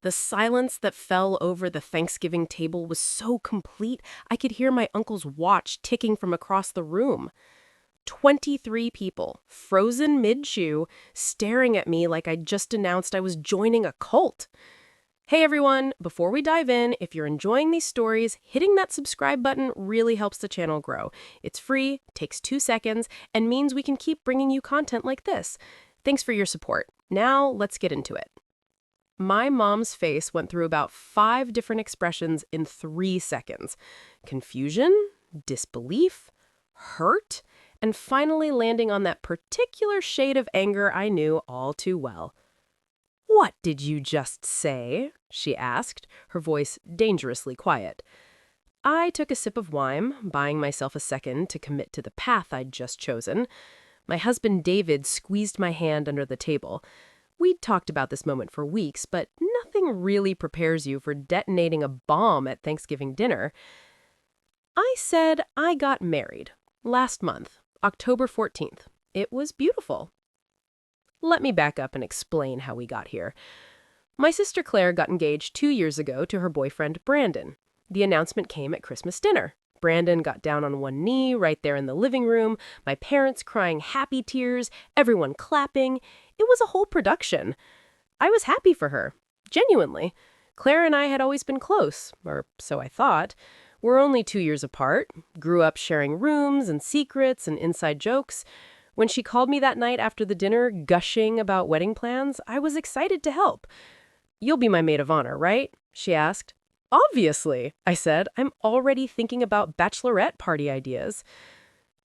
The silence that fell over the Thanksgiving table was so complete, I could hear my uncle's watch ticking from across the room. 23 people, frozen mid-chew, staring at me like I'd just announced I was joining a cult. Hey everyone, before we dive in, if you're enjoying these stories, hitting that subscribe button really helps the channel grow. It's free, takes 2 seconds, and means we can keep bringing you content like this. Thanks for your support. Now, let's get into it. My mom's face went through about 5 different expressions in 3 seconds. Confusion, disbelief, hurt, and finally landing on that particular shade of anger I knew all too well. "What did you just say?" she asked, her voice dangerously quiet. I took a sip of wine, buying myself a second to commit to the path I'd just chosen. My husband David squeezed my hand under the table. We'd talked about this moment for weeks, but nothing really prepares you for detonating a bomb at Thanksgiving dinner. I said I got married last month, October 14th. It was beautiful. Let me back up and explain how we got here. My sister Claire got engaged 2 years ago to her boyfriend Brandon. The announcement came at Christmas dinner. Brandon got down on one knee right there in the living room, my parents crying happy tears, everyone clapping. It was a whole production. I was happy for her, genuinely. Claire and I had always been close, or so I thought. We're only 2 years apart, grew up sharing rooms and secrets and inside jokes. When she called me that night after the dinner, gushing about wedding plans, I was excited to help. "You'll be my maid of honor, right?" she asked. "Obviously," I said. "I'm already thinking about bachelorette party ideas."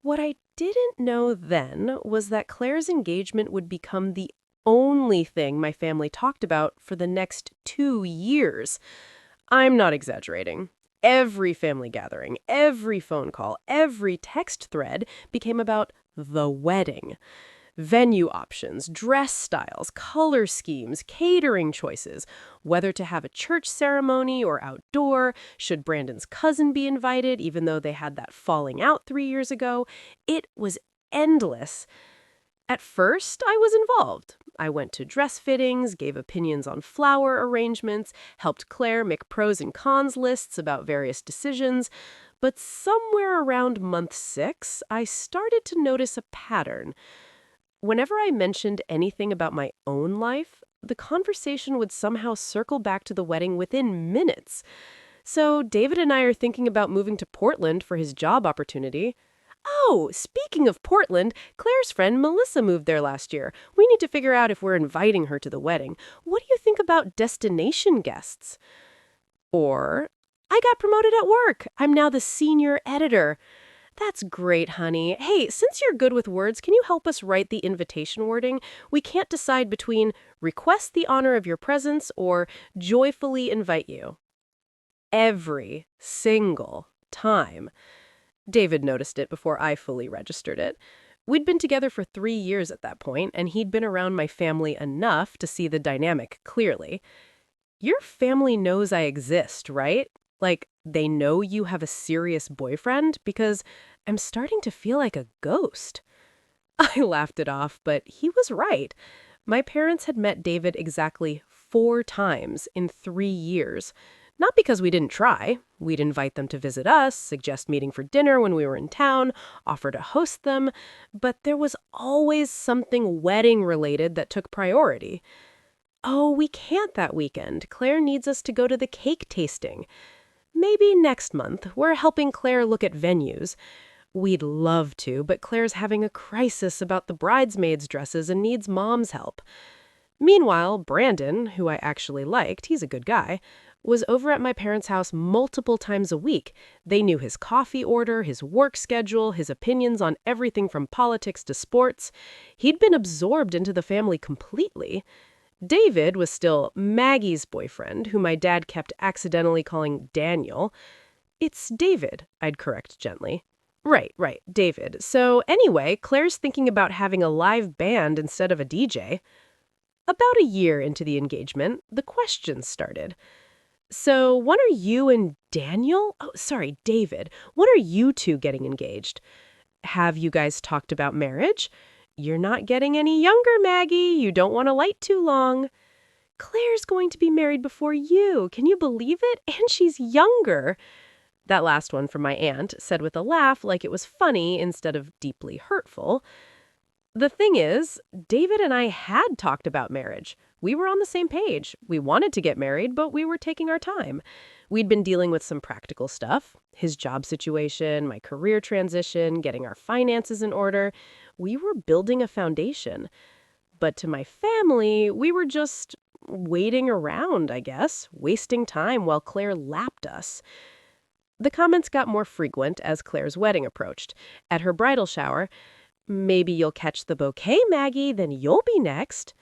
What I didn't know then was that Claire's engagement would become the only thing my family talked about for the next 2 years. I'm not exaggerating. Every family gathering, every phone call, every text thread became about the wedding. Venue options, dress styles, color schemes, catering choices, whether to have a church ceremony or outdoor, should Brandon's cousin be invited even though they had that falling out 3 years ago. It was endless. At first, I was involved. I went to dress fittings, gave opinions on flower arrangements, helped Claire make pros and cons lists about various decisions. But somewhere around month 6, I started to notice a pattern. Whenever I mentioned anything about my own life, the conversation would somehow circle back to the wedding within minutes. So David and I are thinking about moving to Portland for his job opportunity. "Oh, speaking of Portland, Claire's friend Melissa moved there last year. We need to figure out if we're inviting her to the wedding. What do you think about destination guests?" Or, "I got promoted at work. I'm now the senior editor." "That's great, honey. Hey, since you're good with words, can you help us write the invitation wording? We can't decide between request the honor of your presence or joyfully invite you." Every single time. David noticed it before I fully registered it. We'd been together for 3 years at that point, and he'd been around my family enough to see the dynamic clearly. Your family knows I exist, right? Like, they know you have a serious boyfriend? Because I'm starting to feel like a ghost. I laughed it off, but he was right. My parents had met David exactly 4 times in 3 years. Not because we didn't try. We'd invite them to visit us, suggest meeting for dinner when we were in town, offer to host them, but there was always something wedding-related that took priority. "Oh, we can't that weekend. Claire needs us to go to the cake tasting." "Maybe next month. We're helping Claire look at venues." "We'd love to, but Claire's having a crisis about the bridesmaids' dresses and needs mom's help." Meanwhile, Brandon, who I actually liked, he's a good guy, was over at my parents' house multiple times a week. They knew his coffee order, his work schedule, his opinions on everything from politics to sports. He'd been absorbed into the family completely. David was still Maggie's boyfriend, who my dad kept accidentally calling Daniel. "It's David," I'd correct gently. Right, David. So anyway, Claire's thinking about having a live band instead of a DJ. About a year into the engagement, the questions started. "So when are you and David, when are you two getting engaged? Have you guys talked about marriage? You're not getting any younger, Maggie. You don't want to light too long." Claire's going to be married before you. Can you believe it? And she's younger. That last one from my aunt, said with a laugh like it was funny instead of deeply hurtful. The thing is, David and I had talked about marriage. We were on the same page. We wanted to get married, but we were taking our time. We'd been dealing with some practical stuff, his job situation, my career transition, getting our finances in order. We were building a foundation. But to my family, we were just waiting around, I guess, wasting time while Claire lapped us. The comments got more frequent as Claire's wedding approached. At her bridal shower, "Maybe you'll catch the bouquet, Maggie, then you'll be next."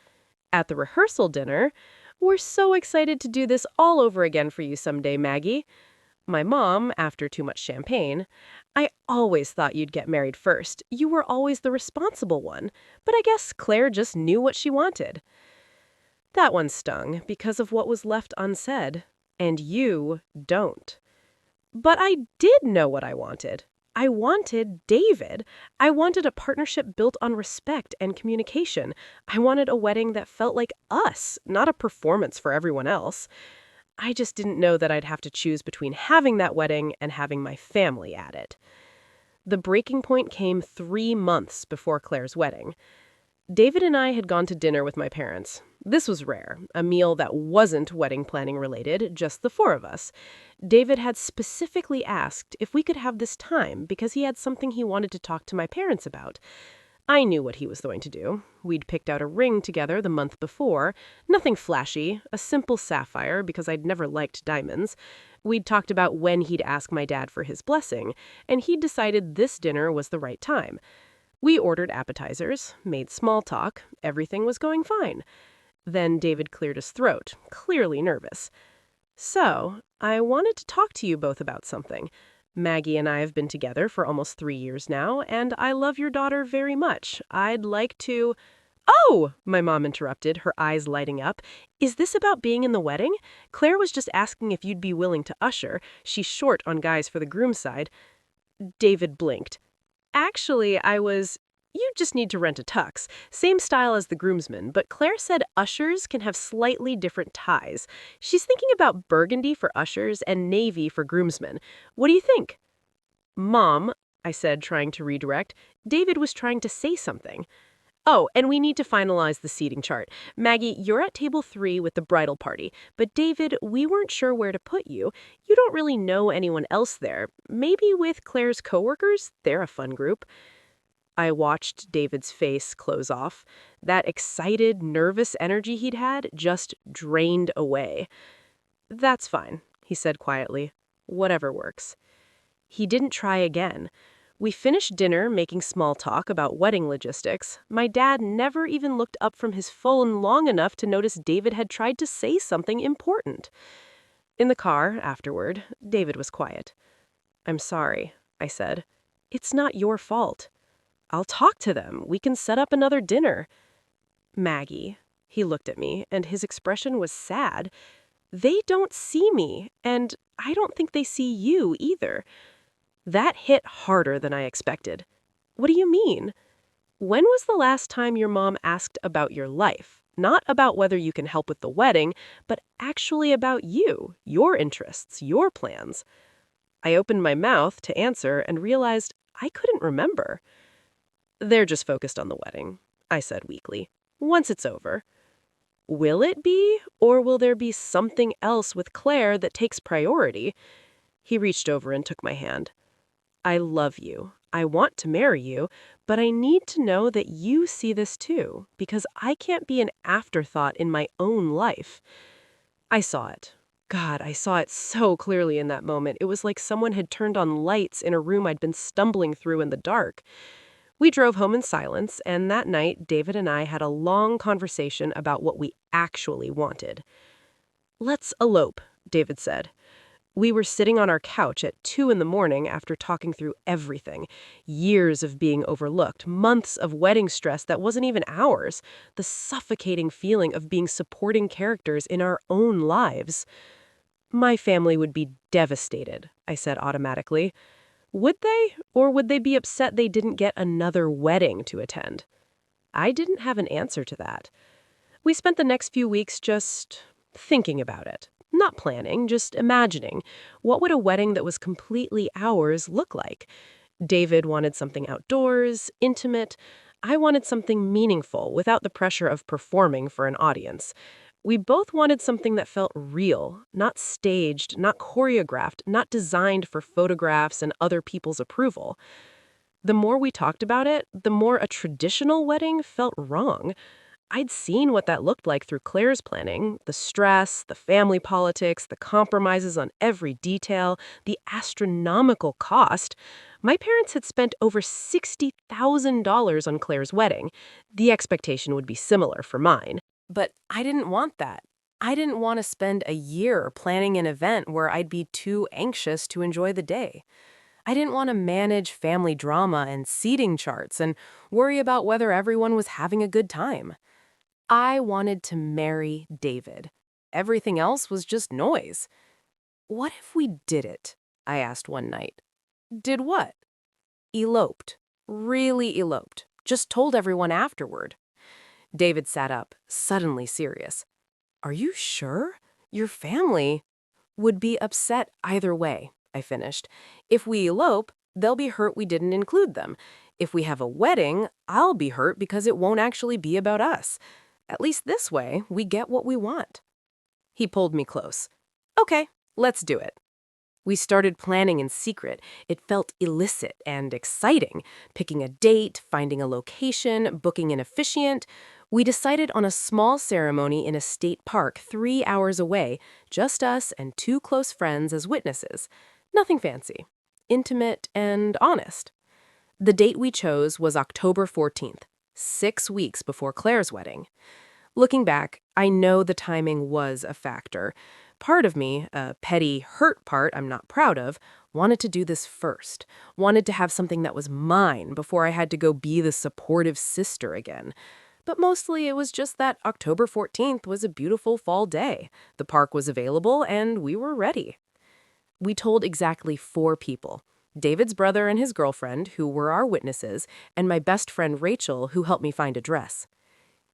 At the rehearsal dinner, "We're so excited to do this all over again for you someday, Maggie." My mom, after too much champagne, "I always thought you'd get married first. You were always the responsible one. But I guess Claire just knew what she wanted." That one stung because of what was left unsaid. And you don't. But I did know what I wanted. I wanted David. I wanted a partnership built on respect and communication. I wanted a wedding that felt like us, not a performance for everyone else. I just didn't know that I'd have to choose between having that wedding and having my family at it. The breaking point came 3 months before Claire's wedding. David and I had gone to dinner with my parents. This was rare, a meal that wasn't wedding planning related, just the 4 of us. David had specifically asked if we could have this time because he had something he wanted to talk to my parents about. I knew what he was going to do. We'd picked out a ring together the month before. Nothing flashy, a simple sapphire because I'd never liked diamonds. We'd talked about when he'd ask my dad for his blessing, and he'd decided this dinner was the right time. We ordered appetizers, made small talk. Everything was going fine. Then David cleared his throat, clearly nervous. "So, I wanted to talk to you both about something. Maggie and I have been together for almost 3 years now, and I love your daughter very much. I'd like to—" "Oh!" my mom interrupted, her eyes lighting up. "Is this about being in the wedding? Claire was just asking if you'd be willing to usher. She's short on guys for the groom's side." David blinked. "Actually, you just need to rent a tux. Same style as the groomsmen, but Claire said ushers can have slightly different ties. She's thinking about burgundy for ushers and navy for groomsmen. What do you think?" "Mom," I said, trying to redirect. David was trying to say something. "Oh, and we need to finalize the seating chart. Maggie, you're at table 3 with the bridal party. But David, we weren't sure where to put you. You don't really know anyone else there. Maybe with Claire's coworkers? They're a fun group." I watched David's face close off. That excited, nervous energy he'd had just drained away. "That's fine," he said quietly. "Whatever works." He didn't try again. We finished dinner making small talk about wedding logistics. My dad never even looked up from his phone long enough to notice David had tried to say something important. In the car, afterward, David was quiet. "I'm sorry," I said. "It's not your fault." "I'll talk to them. We can set up another dinner." "Maggie," he looked at me, and his expression was sad. "They don't see me, and I don't think they see you either." That hit harder than I expected. "What do you mean?" "When was the last time your mom asked about your life? Not about whether you can help with the wedding, but actually about you, your interests, your plans." I opened my mouth to answer and realized I couldn't remember. "They're just focused on the wedding," I said weakly. "Once it's over." "Will it be, or will there be something else with Claire that takes priority?" He reached over and took my hand. "I love you. I want to marry you, but I need to know that you see this too, because I can't be an afterthought in my own life." I saw it. God, I saw it so clearly in that moment. It was like someone had turned on lights in a room I'd been stumbling through in the dark. We drove home in silence, and that night, David and I had a long conversation about what we actually wanted. "Let's elope," David said. We were sitting on our couch at 2 in the morning after talking through everything. Years of being overlooked, months of wedding stress that wasn't even ours, the suffocating feeling of being supporting characters in our own lives. "My family would be devastated," I said automatically. Would they? Or would they be upset they didn't get another wedding to attend? I didn't have an answer to that. We spent the next few weeks just thinking about it. Not planning, just imagining. What would a wedding that was completely ours look like? David wanted something outdoors, intimate. I wanted something meaningful without the pressure of performing for an audience. We both wanted something that felt real, not staged, not choreographed, not designed for photographs and other people's approval. The more we talked about it, the more a traditional wedding felt wrong. I'd seen what that looked like through Claire's planning, the stress, the family politics, the compromises on every detail, the astronomical cost. My parents had spent over $60,000 on Claire's wedding. The expectation would be similar for mine. But I didn't want that. I didn't want to spend a year planning an event where I'd be too anxious to enjoy the day. I didn't want to manage family drama and seating charts and worry about whether everyone was having a good time. I wanted to marry David. Everything else was just noise. What if we did it? I asked one night. Did what? Eloped. Really eloped. Just told everyone afterward. David sat up, suddenly serious. Are you sure? Your family would be upset either way, I finished. If we elope, they'll be hurt we didn't include them. If we have a wedding, I'll be hurt because it won't actually be about us. At least this way, we get what we want. He pulled me close. Okay, let's do it. We started planning in secret. It felt illicit and exciting. Picking a date, finding a location, booking an officiant. We decided on a small ceremony in a state park 3 hours away, just us and 2 close friends as witnesses. Nothing fancy. Intimate and honest. The date we chose was October 14th, 6 weeks before Claire's wedding. Looking back, I know the timing was a factor. Part of me, a petty, hurt part I'm not proud of, wanted to do this first, wanted to have something that was mine before I had to go be the supportive sister again. But mostly it was just that October 14th was a beautiful fall day. The park was available, and we were ready. We told exactly 4 people. David's brother and his girlfriend, who were our witnesses, and my best friend Rachel, who helped me find a dress.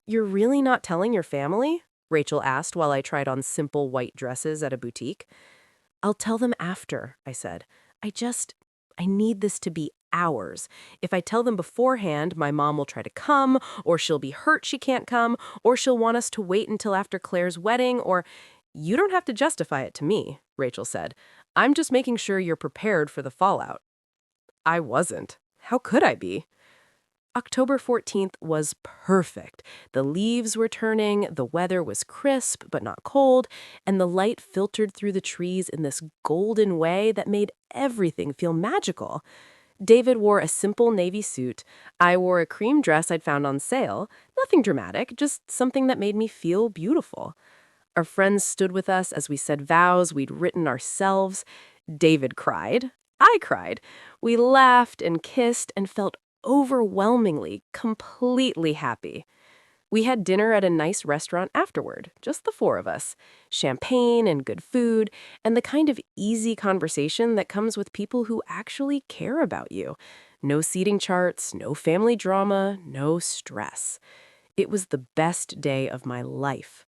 You're really not telling your family? Rachel asked while I tried on simple white dresses at a boutique. I'll tell them after, I said. I need this to be ours. If I tell them beforehand, my mom will try to come, or she'll be hurt she can't come, or she'll want us to wait until after Claire's wedding, or... You don't have to justify it to me, Rachel said. I'm just making sure you're prepared for the fallout. I wasn't. How could I be? October 14th was perfect. The leaves were turning, the weather was crisp but not cold, and the light filtered through the trees in this golden way that made everything feel magical. David wore a simple navy suit. I wore a cream dress I'd found on sale. Nothing dramatic, just something that made me feel beautiful. Our friends stood with us as we said vows we'd written ourselves. David cried. I cried. We laughed and kissed and felt overwhelmingly, completely happy. We had dinner at a nice restaurant afterward, just the 4 of us. Champagne and good food, and the kind of easy conversation that comes with people who actually care about you. No seating charts, no family drama, no stress. It was the best day of my life.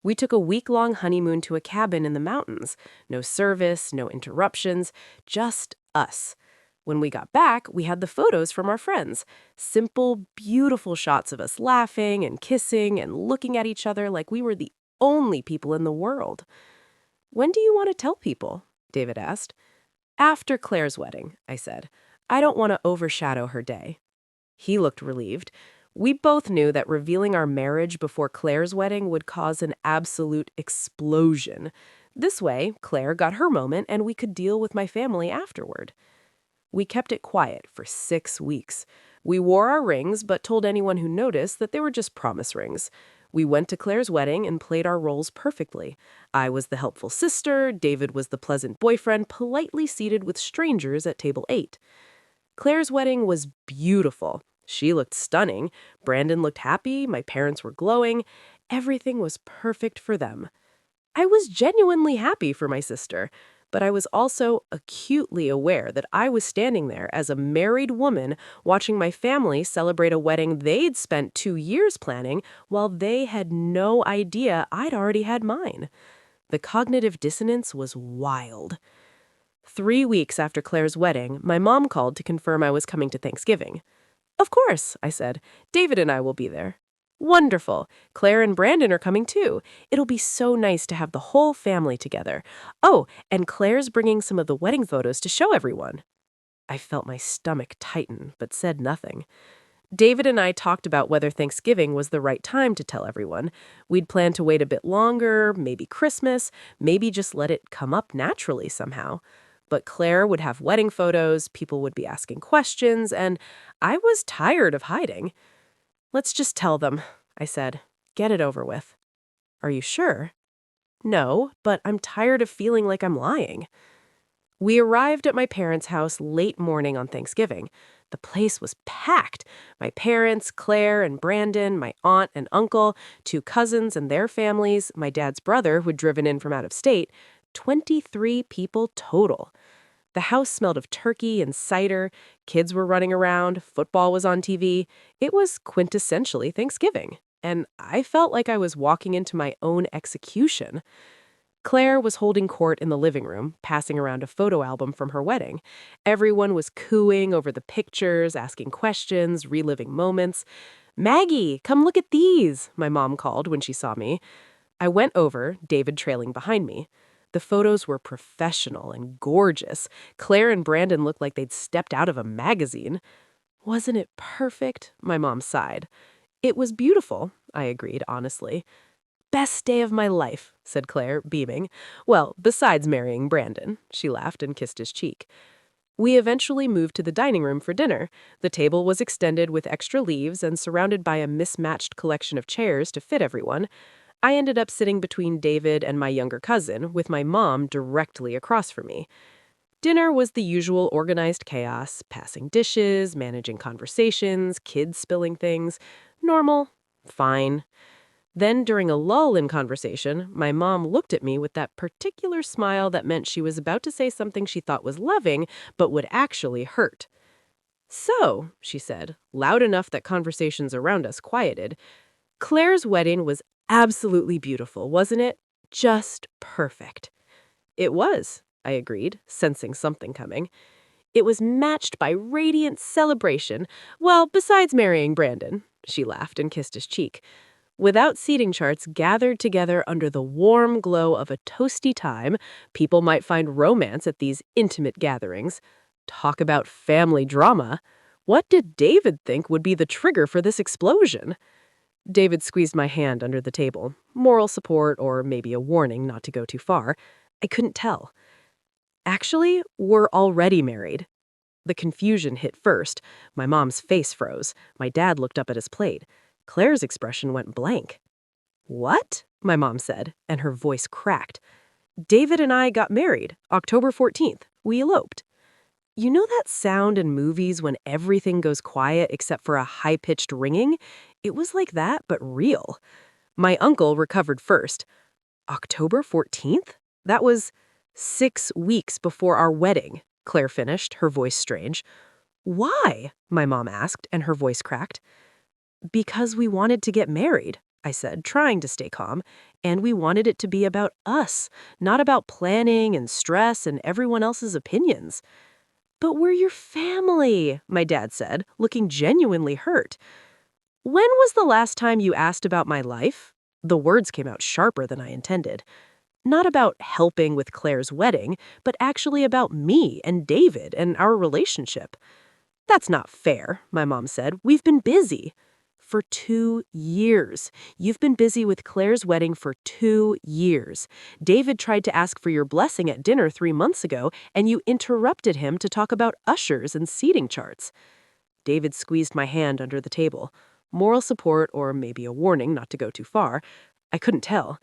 We took a week-long honeymoon to a cabin in the mountains. No service, no interruptions, just us. When we got back, we had the photos from our friends. Simple, beautiful shots of us laughing and kissing and looking at each other like we were the only people in the world. When do you want to tell people? David asked. After Claire's wedding, I said. I don't want to overshadow her day. He looked relieved. We both knew that revealing our marriage before Claire's wedding would cause an absolute explosion. This way, Claire got her moment and we could deal with my family afterward. We kept it quiet for 6 weeks. We wore our rings, but told anyone who noticed that they were just promise rings. We went to Claire's wedding and played our roles perfectly. I was the helpful sister, David was the pleasant boyfriend, politely seated with strangers at table 8. Claire's wedding was beautiful. She looked stunning. Brandon looked happy. My parents were glowing. Everything was perfect for them. I was genuinely happy for my sister. But I was also acutely aware that I was standing there as a married woman watching my family celebrate a wedding they'd spent 2 years planning while they had no idea I'd already had mine. The cognitive dissonance was wild. 3 weeks after Claire's wedding, my mom called to confirm I was coming to Thanksgiving. Of course, I said. David and I will be there. Wonderful. Claire and Brandon are coming too. It'll be so nice to have the whole family together. Oh, and Claire's bringing some of the wedding photos to show everyone. I felt my stomach tighten, but said nothing. David and I talked about whether Thanksgiving was the right time to tell everyone. We'd planned to wait a bit longer, maybe Christmas, maybe just let it come up naturally somehow. But Claire would have wedding photos, people would be asking questions, and I was tired of hiding. Let's just tell them, I said. Get it over with. Are you sure? No, but I'm tired of feeling like I'm lying. We arrived at my parents' house late morning on Thanksgiving. The place was packed. My parents, Claire and Brandon, my aunt and uncle, 2 cousins and their families, my dad's brother who'd driven in from out of state, 23 people total. The house smelled of turkey and cider, kids were running around, football was on TV. It was quintessentially Thanksgiving, and I felt like I was walking into my own execution. Claire was holding court in the living room, passing around a photo album from her wedding. Everyone was cooing over the pictures, asking questions, reliving moments. "Maggie, come look at these," my mom called when she saw me. I went over, David trailing behind me. The photos were professional and gorgeous. Claire and Brandon looked like they'd stepped out of a magazine. Wasn't it perfect? My mom sighed. It was beautiful, I agreed honestly. Best day of my life, said Claire, beaming. Well, besides marrying Brandon, she laughed and kissed his cheek. We eventually moved to the dining room for dinner. The table was extended with extra leaves and surrounded by a mismatched collection of chairs to fit everyone. I ended up sitting between David and my younger cousin, with my mom directly across from me. Dinner was the usual organized chaos, passing dishes, managing conversations, kids spilling things. Normal. Fine. Then, during a lull in conversation, my mom looked at me with that particular smile that meant she was about to say something she thought was loving, but would actually hurt. "So," she said, loud enough that conversations around us quieted, "Claire's wedding was absolutely beautiful, wasn't it? Just perfect." "It was," I agreed, sensing something coming. "It was matched by radiant celebration. Well, besides marrying Brandon." She laughed and kissed his cheek. Without seating charts gathered together under the warm glow of a toasty time, people might find romance at these intimate gatherings. Talk about family drama. What did David think would be the trigger for this explosion? David squeezed my hand under the table. Moral support or maybe a warning not to go too far. I couldn't tell. "Actually, we're already married." The confusion hit first. My mom's face froze. My dad looked up at his plate. Claire's expression went blank. "What?" my mom said, and her voice cracked. "David and I got married, October 14th. We eloped." You know that sound in movies when everything goes quiet except for a high-pitched ringing? It was like that, but real. My uncle recovered first. "October 14th? That was 6 weeks before our wedding," Claire finished, her voice strange. "Why?" my mom asked, and her voice cracked. "Because we wanted to get married," I said, trying to stay calm, "and we wanted it to be about us, not about planning and stress and everyone else's opinions." "But we're your family," my dad said, looking genuinely hurt. "When was the last time you asked about my life?" The words came out sharper than I intended. Not about helping with Claire's wedding, but actually about me and David and our relationship. "That's not fair," my mom said. "We've been busy." "For 2 years. You've been busy with Claire's wedding for 2 years. David tried to ask for your blessing at dinner 3 months ago, and you interrupted him to talk about ushers and seating charts." David squeezed my hand under the table. Moral support or maybe a warning not to go too far. I couldn't tell.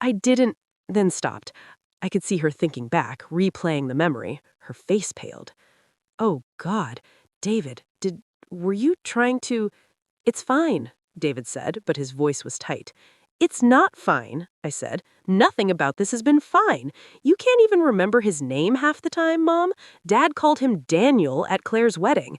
"I didn't," then stopped. I could see her thinking back, replaying the memory. Her face paled. "Oh, God. David, were you trying to—" "It's fine," David said, but his voice was tight. It's not fine, I said. Nothing about this has been fine. You can't even remember his name half the time, Mom. Dad called him Daniel at Claire's wedding.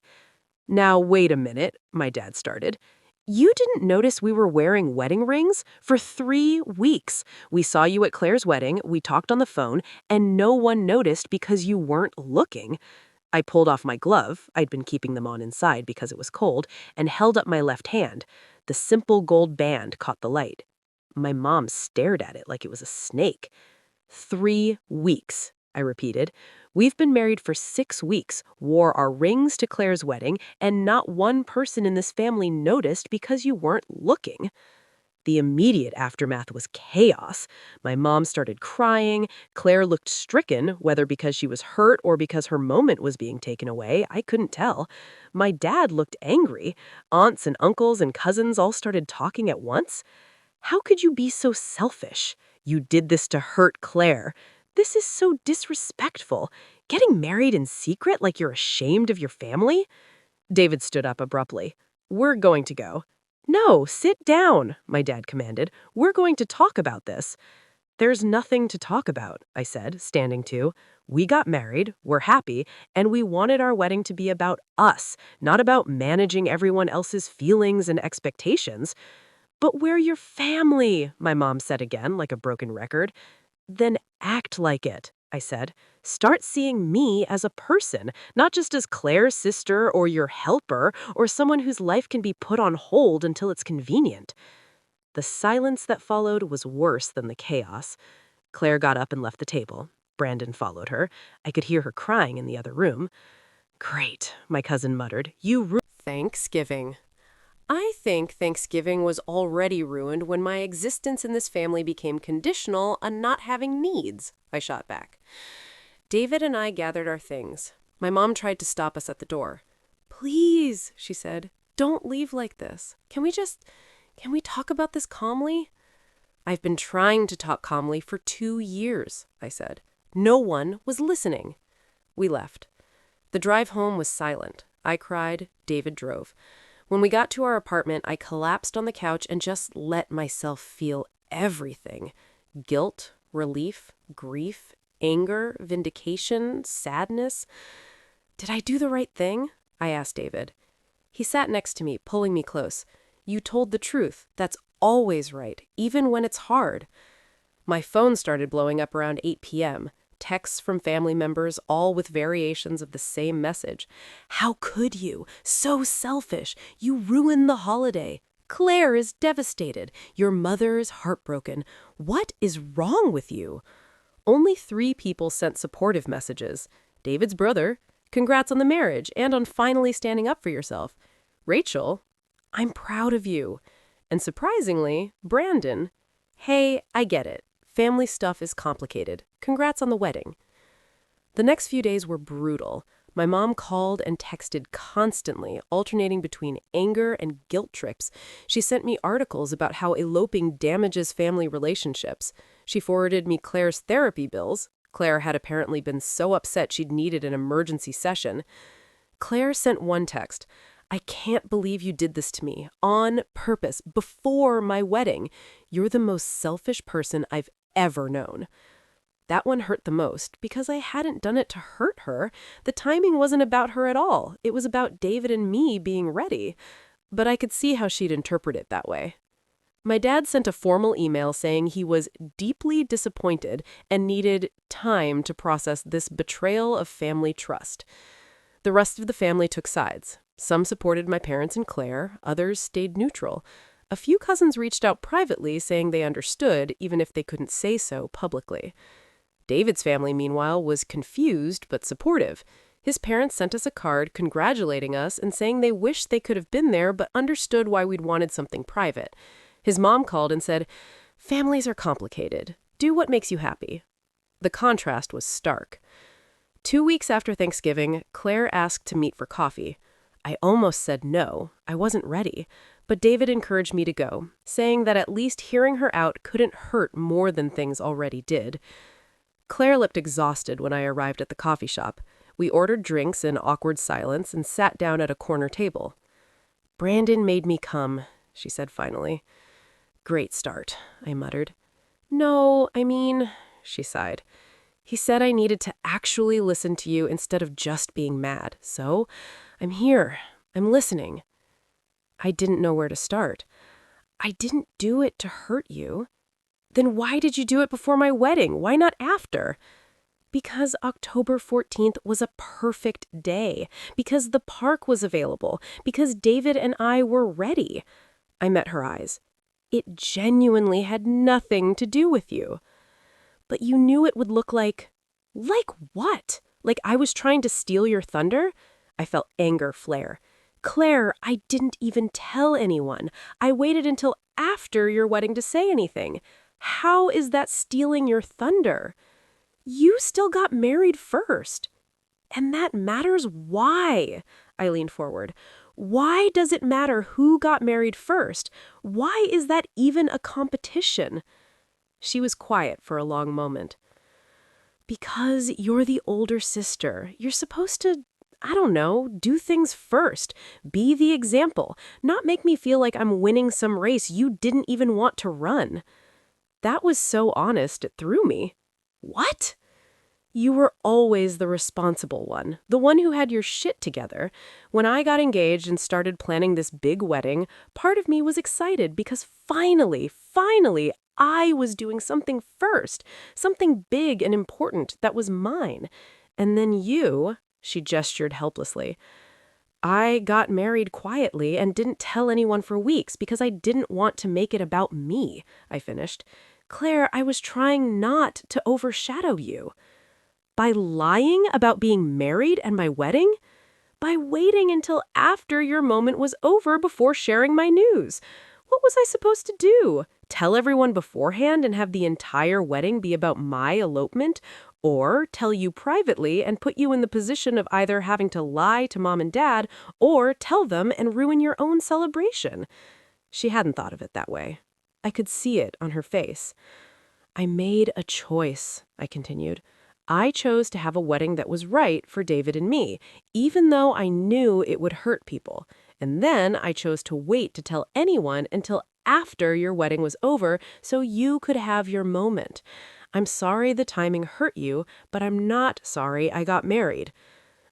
Now, wait a minute, my dad started. You didn't notice we were wearing wedding rings? For 3 weeks. We saw you at Claire's wedding, we talked on the phone, and no one noticed because you weren't looking. I pulled off my glove, I'd been keeping them on inside because it was cold, and held up my left hand. The simple gold band caught the light. My mom stared at it like it was a snake. 3 weeks, I repeated. We've been married for 6 weeks, wore our rings to Claire's wedding, and not one person in this family noticed because you weren't looking. The immediate aftermath was chaos. My mom started crying. Claire looked stricken, whether because she was hurt or because her moment was being taken away. I couldn't tell. My dad looked angry. Aunts and uncles and cousins all started talking at once. How could you be so selfish? You did this to hurt Claire. This is so disrespectful. Getting married in secret like you're ashamed of your family? David stood up abruptly. We're going to go. No, sit down, my dad commanded. We're going to talk about this. There's nothing to talk about, I said, standing too. We got married, we're happy, and we wanted our wedding to be about us, not about managing everyone else's feelings and expectations. But we're your family, my mom said again, like a broken record. Then act like it, I said. Start seeing me as a person, not just as Claire's sister or your helper or someone whose life can be put on hold until it's convenient. The silence that followed was worse than the chaos. Claire got up and left the table. Brandon followed her. I could hear her crying in the other room. Great, my cousin muttered. Thanksgiving. I think Thanksgiving was already ruined when my existence in this family became conditional on not having needs, I shot back. David and I gathered our things. My mom tried to stop us at the door. Please, she said, don't leave like this. Can we talk about this calmly? I've been trying to talk calmly for 2 years, I said. No one was listening. We left. The drive home was silent. I cried, David drove. When we got to our apartment, I collapsed on the couch and just let myself feel everything. Guilt, relief, grief, anger, vindication, sadness. Did I do the right thing? I asked David. He sat next to me, pulling me close. You told the truth. That's always right, even when it's hard. My phone started blowing up around 8 p.m. Texts from family members, all with variations of the same message. How could you? So selfish. You ruined the holiday. Claire is devastated. Your mother is heartbroken. What is wrong with you? Only 3 people sent supportive messages. David's brother, congrats on the marriage and on finally standing up for yourself. Rachel, I'm proud of you. And surprisingly, Brandon, hey, I get it. Family stuff is complicated. Congrats on the wedding. The next few days were brutal. My mom called and texted constantly, alternating between anger and guilt trips. She sent me articles about how eloping damages family relationships. She forwarded me Claire's therapy bills. Claire had apparently been so upset she'd needed an emergency session. Claire sent one text. I can't believe you did this to me, on purpose, before my wedding. You're the most selfish person I've ever known. That one hurt the most because I hadn't done it to hurt her. The timing wasn't about her at all. It was about David and me being ready. But I could see how she'd interpret it that way. My dad sent a formal email saying he was deeply disappointed and needed time to process this betrayal of family trust. The rest of the family took sides. Some supported my parents and Claire, others stayed neutral. A few cousins reached out privately saying they understood, even if they couldn't say so publicly. David's family, meanwhile, was confused but supportive. His parents sent us a card congratulating us and saying they wished they could have been there but understood why we'd wanted something private. His mom called and said, "Families are complicated. Do what makes you happy." The contrast was stark. 2 weeks after Thanksgiving, Claire asked to meet for coffee. I almost said no. I wasn't ready. But David encouraged me to go, saying that at least hearing her out couldn't hurt more than things already did. Claire looked exhausted when I arrived at the coffee shop. We ordered drinks in awkward silence and sat down at a corner table. "Brandon made me come," she said finally. great start," I muttered. "No, I mean," she sighed. "He said I needed to actually listen to you instead of just being mad. So, I'm here. I'm listening." I didn't know where to start. "I didn't do it to hurt you." "Then why did you do it before my wedding? Why not after?" "Because October 14th was a perfect day. Because the park was available. Because David and I were ready." I met her eyes. "It genuinely had nothing to do with you." "But you knew it would look like—" "Like what? Like I was trying to steal your thunder?" I felt anger flare. "Claire, I didn't even tell anyone. I waited until after your wedding to say anything. How is that stealing your thunder? You still got married first. And that matters. Why?" I leaned forward. "Why does it matter who got married first? Why is that even a competition?" She was quiet for a long moment. "Because you're the older sister. You're supposed to, I don't know, do things first. Be the example. Not make me feel like I'm winning some race you didn't even want to run." That was so honest, it threw me. "What?" "You were always the responsible one, the one who had your shit together. When I got engaged and started planning this big wedding, part of me was excited because finally, I was doing something first, something big and important that was mine. And then you," she gestured helplessly. "I got married quietly and didn't tell anyone for weeks because I didn't want to make it about me," I finished. "Claire, I was trying not to overshadow you." "By lying about being married and my wedding?" "By waiting until after your moment was over before sharing my news. What was I supposed to do? Tell everyone beforehand and have the entire wedding be about my elopement? Or tell you privately and put you in the position of either having to lie to mom and dad or tell them and ruin your own celebration?" She hadn't thought of it that way. I could see it on her face. "I made a choice," I continued. "I chose to have a wedding that was right for David and me, even though I knew it would hurt people. And then I chose to wait to tell anyone until after your wedding was over so you could have your moment. I'm sorry the timing hurt you, but I'm not sorry I got married.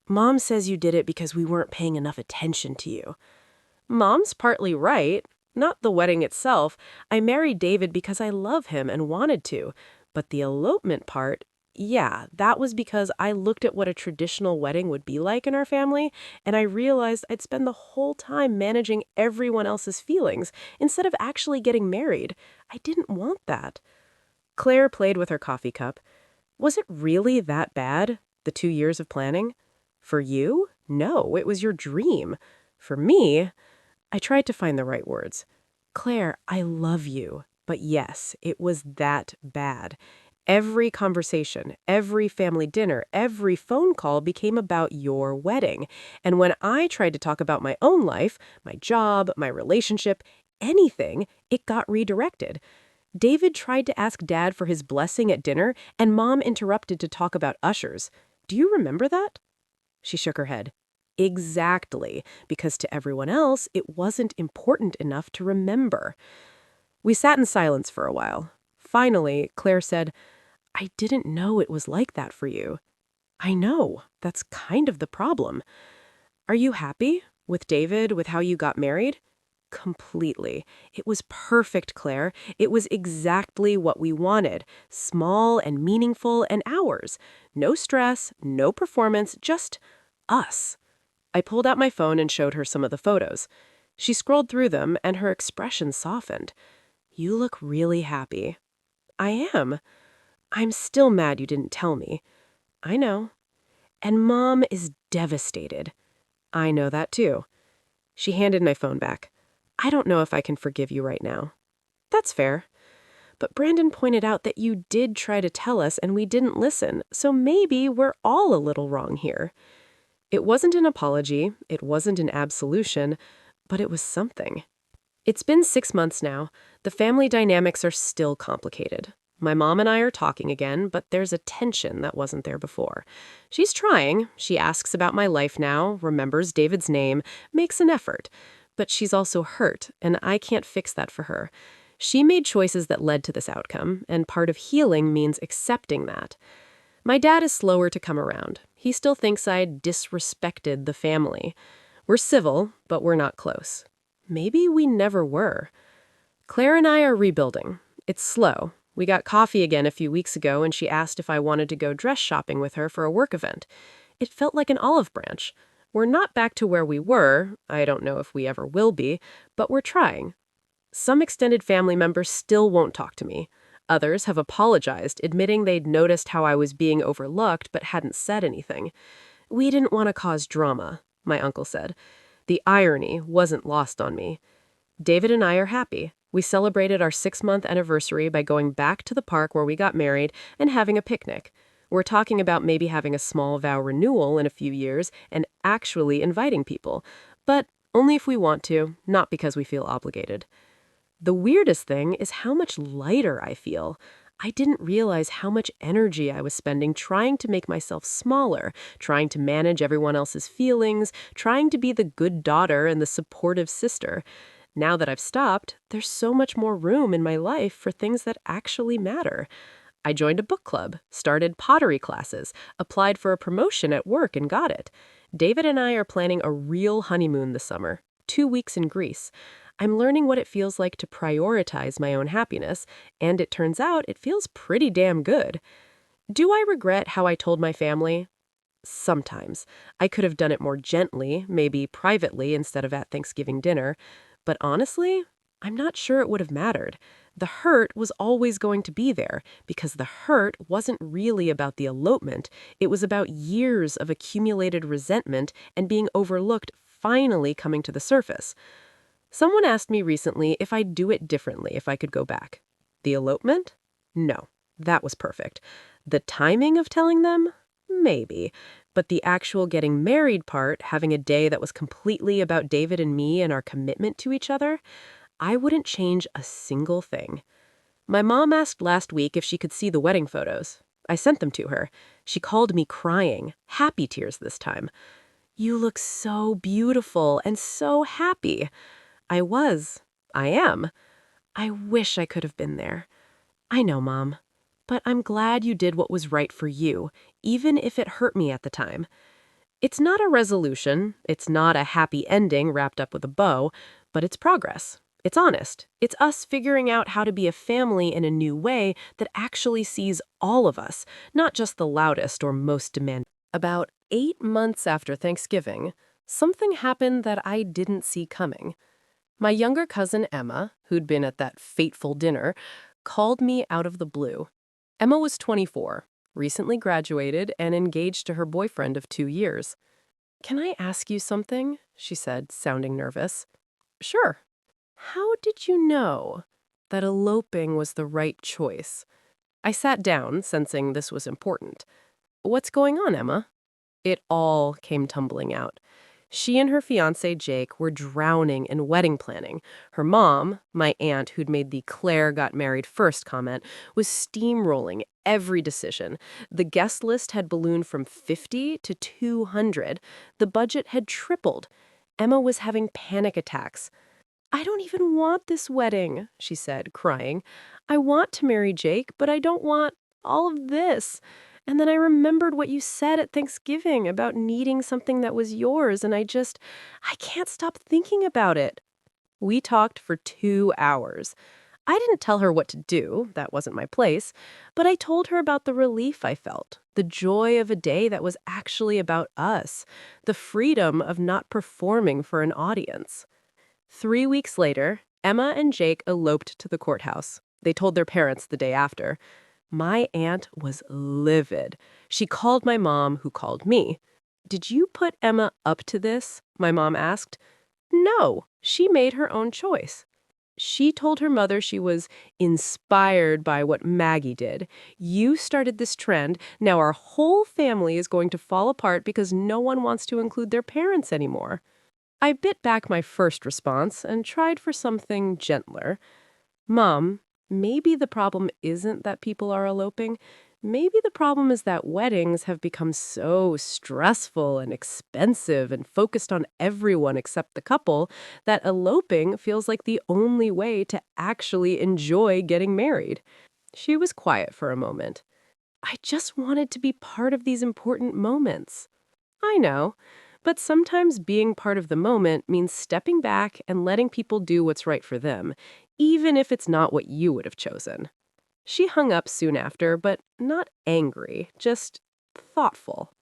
Mom says you did it because we weren't paying enough attention to you." "Mom's partly right. Not the wedding itself. I married David because I love him and wanted to. But the elopement part, yeah, that was because I looked at what a traditional wedding would be like in our family, and I realized I'd spend the whole time managing everyone else's feelings instead of actually getting married. I didn't want that." Claire played with her coffee cup. "Was it really that bad, the 2 years of planning? For you? No, it was your dream. For me," I tried to find the right words. "Claire, I love you. But yes, it was that bad. Every conversation, every family dinner, every phone call became about your wedding. And when I tried to talk about my own life, my job, my relationship, anything, it got redirected. David tried to ask Dad for his blessing at dinner, and Mom interrupted to talk about ushers. Do you remember that?" She shook her head. "Exactly, because to everyone else, it wasn't important enough to remember." We sat in silence for a while. Finally, Claire said, "I didn't know it was like that for you." "I know. That's kind of the problem." "Are you happy with David, with how you got married?" "Completely. It was perfect, Claire. It was exactly what we wanted. Small and meaningful and ours. No stress, no performance, just us." I pulled out my phone and showed her some of the photos. She scrolled through them, and her expression softened. "You look really happy." "I am. I'm still mad you didn't tell me." "I know." "And Mom is devastated." "I know that too." She handed my phone back. "I don't know if I can forgive you right now." "That's fair. But Brandon pointed out that you did try to tell us and we didn't listen, so maybe we're all a little wrong here." It wasn't an apology, it wasn't an absolution, but it was something. It's been 6 months now. The family dynamics are still complicated. My mom and I are talking again, but there's a tension that wasn't there before. She's trying. She asks about my life now, remembers David's name, makes an effort. But she's also hurt, and I can't fix that for her. She made choices that led to this outcome, and part of healing means accepting that. My dad is slower to come around. He still thinks I disrespected the family. We're civil, but we're not close. Maybe we never were. Claire and I are rebuilding. It's slow. We got coffee again a few weeks ago, and she asked if I wanted to go dress shopping with her for a work event. It felt like an olive branch. We're not back to where we were. I don't know if we ever will be, but we're trying. Some extended family members still won't talk to me. Others have apologized, admitting they'd noticed how I was being overlooked but hadn't said anything. We didn't want to cause drama, my uncle said. The irony wasn't lost on me. David and I are happy. We celebrated our 6-month anniversary by going back to the park where we got married and having a picnic. We're talking about maybe having a small vow renewal in a few years and actually inviting people, but only if we want to, not because we feel obligated. The weirdest thing is how much lighter I feel. I didn't realize how much energy I was spending trying to make myself smaller, trying to manage everyone else's feelings, trying to be the good daughter and the supportive sister. Now that I've stopped, there's so much more room in my life for things that actually matter. I joined a book club, started pottery classes, applied for a promotion at work and got it. David and I are planning a real honeymoon this summer, 2 weeks in Greece. I'm learning what it feels like to prioritize my own happiness, and it turns out it feels pretty damn good. Do I regret how I told my family? Sometimes. I could have done it more gently, maybe privately instead of at Thanksgiving dinner. But honestly, I'm not sure it would have mattered. The hurt was always going to be there because the hurt wasn't really about the elopement. It was about years of accumulated resentment and being overlooked finally coming to the surface. Someone asked me recently if I'd do it differently if I could go back. The elopement? No, that was perfect. The timing of telling them? Maybe. But the actual getting married part, having a day that was completely about David and me and our commitment to each other, I wouldn't change a single thing. My mom asked last week if she could see the wedding photos. I sent them to her. She called me crying, happy tears this time. "You look so beautiful and so happy." I was. I am. I wish I could have been there. I know, Mom. But I'm glad you did what was right for you, even if it hurt me at the time. It's not a resolution. It's not a happy ending wrapped up with a bow, but it's progress. It's honest. It's us figuring out how to be a family in a new way that actually sees all of us, not just the loudest or most demanding. About 8 months after Thanksgiving, something happened that I didn't see coming. My younger cousin Emma, who'd been at that fateful dinner, called me out of the blue. Emma was 24, recently graduated, and engaged to her boyfriend of 2 years. "Can I ask you something?" she said, sounding nervous. "Sure." "How did you know that eloping was the right choice?" I sat down, sensing this was important. "What's going on, Emma?" It all came tumbling out. She and her fiancé, Jake, were drowning in wedding planning. Her mom, my aunt who'd made the Claire got married first comment, was steamrolling every decision. The guest list had ballooned from 50 to 200. The budget had tripled. Emma was having panic attacks. "I don't even want this wedding," she said, crying. "I want to marry Jake, but I don't want all of this. And then I remembered what you said at Thanksgiving about needing something that was yours, and I can't stop thinking about it." We talked for 2 hours. I didn't tell her what to do, that wasn't my place, but I told her about the relief I felt, the joy of a day that was actually about us, the freedom of not performing for an audience. 3 weeks later, Emma and Jake eloped to the courthouse. They told their parents the day after. My aunt was livid. She called my mom, who called me. "Did you put Emma up to this?" my mom asked. "No, she made her own choice." She told her mother she was inspired by what Maggie did. "You started this trend. Now our whole family is going to fall apart because no one wants to include their parents anymore." I bit back my first response and tried for something gentler. "Mom, maybe the problem isn't that people are eloping. Maybe the problem is that weddings have become so stressful and expensive and focused on everyone except the couple that eloping feels like the only way to actually enjoy getting married. She was quiet for a moment. I just wanted to be part of these important moments. I know, but sometimes being part of the moment means stepping back and letting people do what's right for them, even if it's not what you would have chosen. She hung up soon after, but not angry, just thoughtful.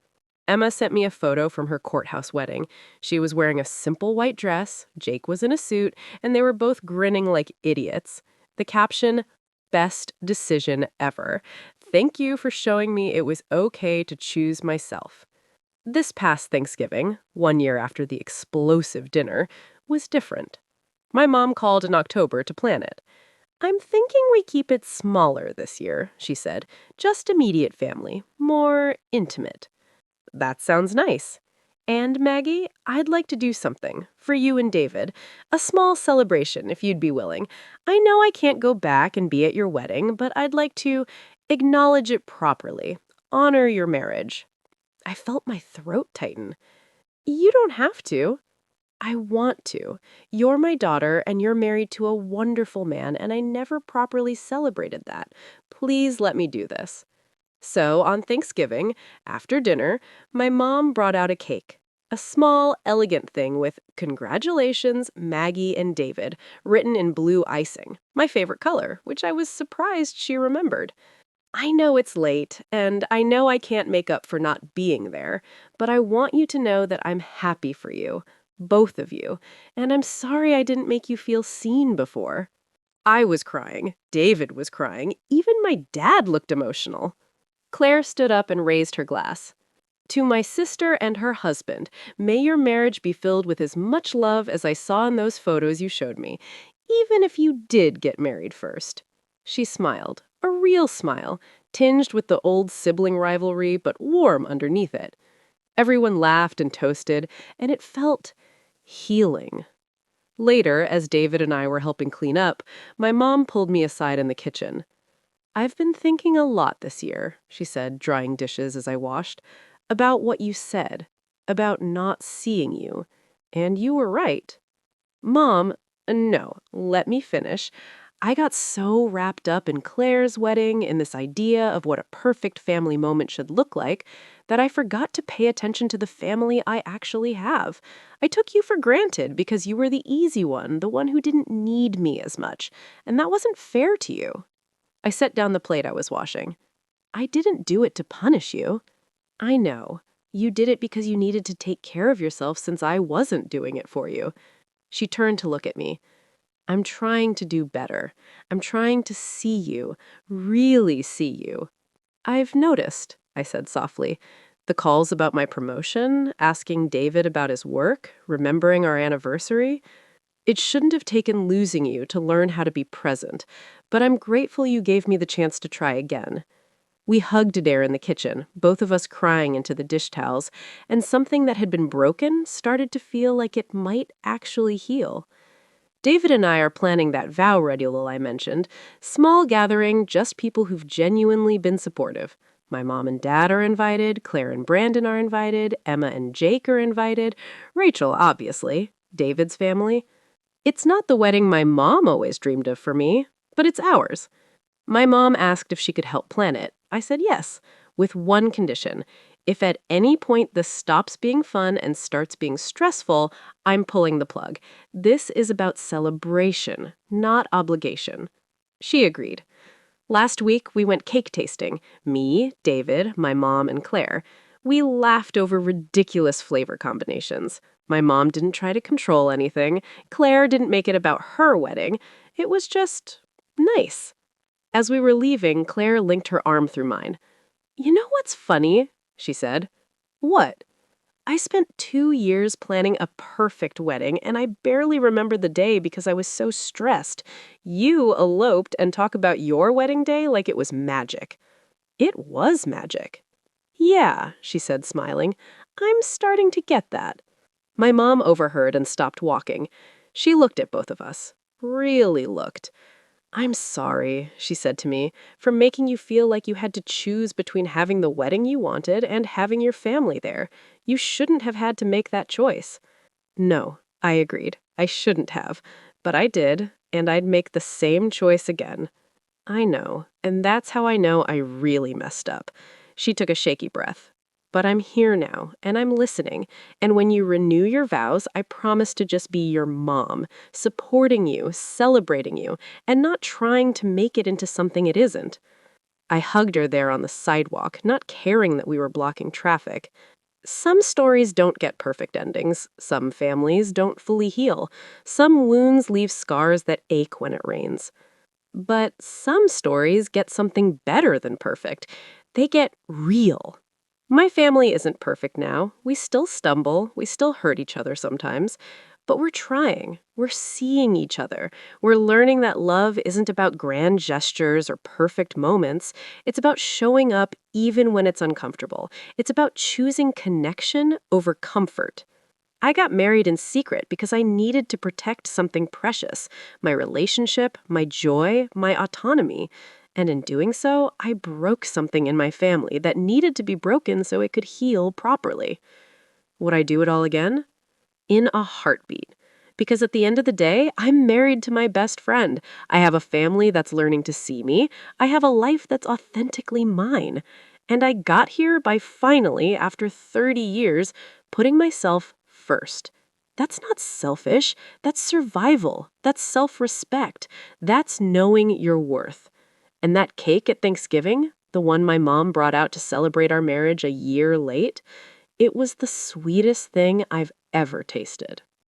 Emma sent me a photo from her courthouse wedding. She was wearing a simple white dress, Jake was in a suit, and they were both grinning like idiots. The caption, "Best decision ever. Thank you for showing me it was okay to choose myself." This past Thanksgiving, 1 year after the explosive dinner, was different. My mom called in October to plan it. "I'm thinking we keep it smaller this year," she said. "Just immediate family, more intimate." That sounds nice. "And Maggie, I'd like to do something for you and David. A small celebration, if you'd be willing. I know I can't go back and be at your wedding, but I'd like to acknowledge it properly. Honor your marriage." I felt my throat tighten. "You don't have to." "I want to. You're my daughter, and you're married to a wonderful man, and I never properly celebrated that. Please let me do this." So, on Thanksgiving, after dinner, my mom brought out a cake. A small, elegant thing with "Congratulations, Maggie and David," written in blue icing, my favorite color, which I was surprised she remembered. "I know it's late, and I know I can't make up for not being there, but I want you to know that I'm happy for you, both of you, and I'm sorry I didn't make you feel seen before." I was crying. David was crying. Even my dad looked emotional. Claire stood up and raised her glass. "To my sister and her husband, may your marriage be filled with as much love as I saw in those photos you showed me, even if you did get married first." She smiled, a real smile, tinged with the old sibling rivalry but warm underneath it. Everyone laughed and toasted, and it felt healing. Later, as David and I were helping clean up, my mom pulled me aside in the kitchen. "I've been thinking a lot this year," she said, drying dishes as I washed, "about what you said, about not seeing you. And you were right." "Mom, no, let me finish. I got so wrapped up in Claire's wedding, in this idea of what a perfect family moment should look like, that I forgot to pay attention to the family I actually have. I took you for granted because you were the easy one, the one who didn't need me as much, and that wasn't fair to you." I set down the plate I was washing. "I didn't do it to punish you." "I know. You did it because you needed to take care of yourself since I wasn't doing it for you." She turned to look at me. "I'm trying to do better. I'm trying to see you, really see you." "I've noticed," I said softly. "The calls about my promotion, asking David about his work, remembering our anniversary. It shouldn't have taken losing you to learn how to be present, but I'm grateful you gave me the chance to try again." We hugged Adair in the kitchen, both of us crying into the dish towels, and something that had been broken started to feel like it might actually heal. David and I are planning that vow renewal I mentioned. Small gathering, just people who've genuinely been supportive. My mom and dad are invited, Claire and Brandon are invited, Emma and Jake are invited, Rachel, obviously, David's family. It's not the wedding my mom always dreamed of for me, but it's ours. My mom asked if she could help plan it. I said yes, with one condition. If at any point this stops being fun and starts being stressful, I'm pulling the plug. This is about celebration, not obligation. She agreed. Last week, we went cake tasting. Me, David, my mom, and Claire. We laughed over ridiculous flavor combinations. My mom didn't try to control anything. Claire didn't make it about her wedding. It was just nice. As we were leaving, Claire linked her arm through mine. "You know what's funny?" she said. "What?" "I spent 2 years planning a perfect wedding, and I barely remember the day because I was so stressed. You eloped and talk about your wedding day like it was magic." "It was magic." "Yeah," she said, smiling. "I'm starting to get that." My mom overheard and stopped walking. She looked at both of us. Really looked. I'm sorry, she said to me, for making you feel like you had to choose between having the wedding you wanted and having your family there. You shouldn't have had to make that choice. No, I agreed. I shouldn't have. But I did, and I'd make the same choice again. I know, and that's how I know I really messed up. She took a shaky breath. But I'm here now, and I'm listening. And when you renew your vows, I promise to just be your mom, supporting you, celebrating you, and not trying to make it into something it isn't. I hugged her there on the sidewalk, not caring that we were blocking traffic. Some stories don't get perfect endings. Some families don't fully heal. Some wounds leave scars that ache when it rains. But some stories get something better than perfect. They get real. My family isn't perfect now. We still stumble. We still hurt each other sometimes. But we're trying. We're seeing each other. We're learning that love isn't about grand gestures or perfect moments. It's about showing up even when it's uncomfortable. It's about choosing connection over comfort. I got married in secret because I needed to protect something precious: my relationship, my joy, my autonomy. And in doing so, I broke something in my family that needed to be broken so it could heal properly. Would I do it all again? In a heartbeat. Because at the end of the day, I'm married to my best friend. I have a family that's learning to see me. I have a life that's authentically mine. And I got here by finally, after 30 years, putting myself first. That's not selfish. That's survival. That's self-respect. That's knowing your worth. And that cake at Thanksgiving, the one my mom brought out to celebrate our marriage a year late, it was the sweetest thing I've ever tasted.